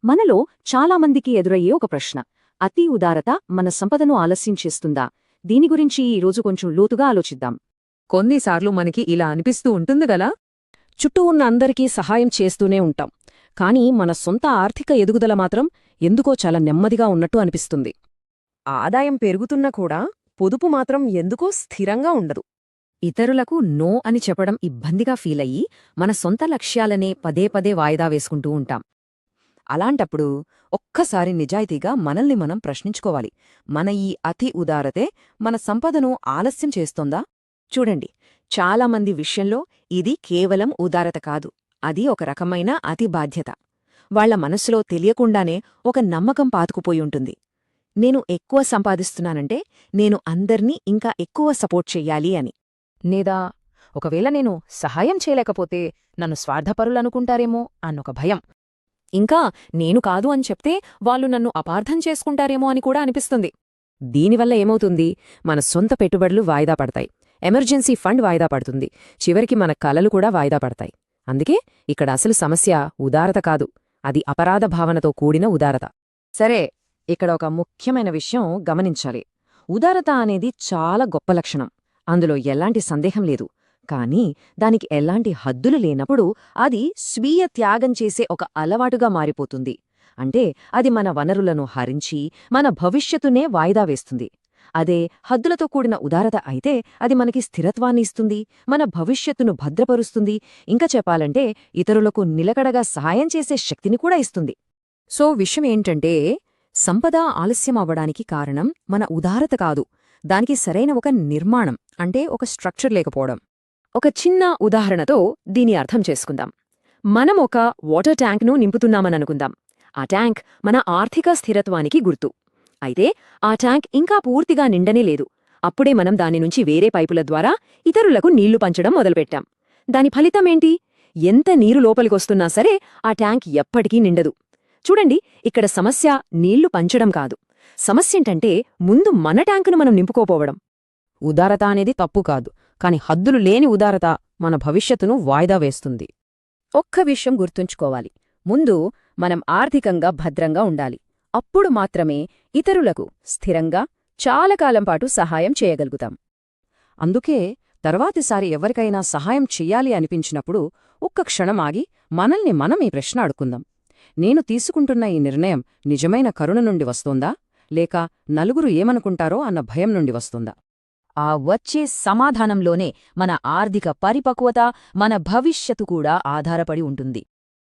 మనలో చాలామందికి ఎదురయ్యే ఒక ప్రశ్న, అతి ఉదారత మన సంపదను ఆలస్యం చేస్తుందా? దీని గురించి ఈరోజు కొంచెం లోతుగా ఆలోచిద్దాం. కొన్నిసార్లు మనకి ఇలా అనిపిస్తూ ఉంటుంది గలా. చుట్టూ ఉన్న అందరికీ సహాయం చేస్తూనే ఉంటాం, కానీ మన సొంత ఆర్థిక ఎదుగుదల మాత్రం ఎందుకో చాలా నెమ్మదిగా ఉన్నట్టు అనిపిస్తుంది. ఆదాయం పెరుగుతున్నా కూడా పొదుపు మాత్రం ఎందుకో స్థిరంగా ఉండదు. ఇతరులకు నో అని చెప్పడం ఇబ్బందిగా ఫీలయ్యి మన సొంత లక్ష్యాలనే పదే పదే వాయిదా వేసుకుంటూ ఉంటాం. అలాంటప్పుడు ఒక్కసారి నిజాయితీగా మనల్ని మనం ప్రశ్నించుకోవాలి. మన ఈ అతి ఉదారతే మన సంపదను ఆలస్యం చేస్తోందా? చూడండి, చాలామంది విషయంలో ఇది కేవలం ఉదారత కాదు, అది ఒక రకమైన అతి బాధ్యత. వాళ్ల మనసులో తెలియకుండానే ఒక నమ్మకం పాతుకుపోయి ఉంటుంది. నేను ఎక్కువ సంపాదిస్తున్నానంటే నేను అందర్నీ ఇంకా ఎక్కువ సపోర్ట్ చెయ్యాలి అని. లేదా ఒకవేళ నేను సహాయం చేయలేకపోతే నన్ను స్వార్థపరులనుకుంటారేమో అన్నొక భయం. ఇంకా నేను కాదు అని చెప్తే వాళ్ళు నన్ను అపార్థం చేసుకుంటారేమో అని కూడా అనిపిస్తుంది. దీనివల్ల ఏమవుతుంది? మన సొంత పెట్టుబడులు వాయిదా పడతాయి, ఎమర్జెన్సీ ఫండ్ వాయిదా పడుతుంది, చివరికి మన కలలు కూడా వాయిదా పడతాయి. అందుకే ఇక్కడ అసలు సమస్య ఉదారత కాదు, అది అపరాధ భావనతో కూడిన ఉదారత. సరే, ఇక్కడ ఒక ముఖ్యమైన విషయం గమనించాలి. ఉదారత అనేది చాలా గొప్ప లక్షణం, అందులో ఎలాంటి సందేహం లేదు. కానీ దానికి ఎలాంటి హద్దులు లేనప్పుడు అది స్వీయ త్యాగం చేసే ఒక అలవాటుగా మారిపోతుంది. అంటే అది మన వనరులను హరించి మన భవిష్యత్తునే వాయిదా వేస్తుంది. అదే హద్దులతో కూడిన ఉదారత అయితే అది మనకి స్థిరత్వాన్ని ఇస్తుంది, మన భవిష్యత్తును భద్రపరుస్తుంది, ఇంకా చెప్పాలంటే ఇతరులకు నిలకడగా సహాయం చేసే శక్తిని కూడా ఇస్తుంది. సో విషయం ఏంటంటే, సంపద ఆలస్యం అవ్వడానికి కారణం మన ఉదారత కాదు, దానికి సరైన ఒక నిర్మాణం అంటే ఒక స్ట్రక్చర్ లేకపోవడం. ఒక చిన్న ఉదాహరణతో దీని అర్థం చేసుకుందాం. మనం ఒక వాటర్ ట్యాంక్ను నింపుతున్నామననుకుందాం. ఆ ట్యాంక్ మన ఆర్థిక స్థిరత్వానికి గుర్తు. అయితే ఆ ట్యాంక్ ఇంకా పూర్తిగా నిండనే లేదు. అప్పుడే మనం దాని నుంచి వేరే పైపుల ద్వారా ఇతరులకు నీళ్లు పంచడం మొదలుపెట్టాం. దాని ఫలితమేంటి? ఎంత నీరు లోపలికొస్తున్నా సరే ఆ ట్యాంక్ ఎప్పటికీ నిండదు. చూడండి, ఇక్కడ సమస్య నీళ్లు పంచడం కాదు, సమస్యేంటంటే ముందు మన ట్యాంకును మనం నింపుకోపోవడం. ఉదారత అనేది తప్పు కాదు, కాని హద్దులు లేని ఉదారత మన భవిష్యత్తును వాయిదా వేస్తుంది. ఒక్క విషయం గుర్తుంచుకోవాలి, ముందు మనం ఆర్థికంగా భద్రంగా ఉండాలి. అప్పుడు మాత్రమే ఇతరులకు స్థిరంగా చాలా కాలం పాటు సహాయం చేయగలుగుతాం. అందుకే తర్వాతిసారి ఎవరికైనా సహాయం చెయ్యాలి అనిపించినప్పుడు ఒక్క క్షణం ఆగి మనల్ని మనం ఈ ప్రశ్న అడుక్కుందాం. నేను తీసుకుంటున్న ఈ నిర్ణయం నిజమైన కరుణ నుండి వస్తోందా, లేక నలుగురు ఏమనుకుంటారో అన్న భయం నుండి వస్తుందా? ఆ వచ్చే సమాధానంలోనే మన ఆర్థిక పరిపక్వత, మన భవిష్యత్తు కూడా ఆధారపడి ఉంటుంది.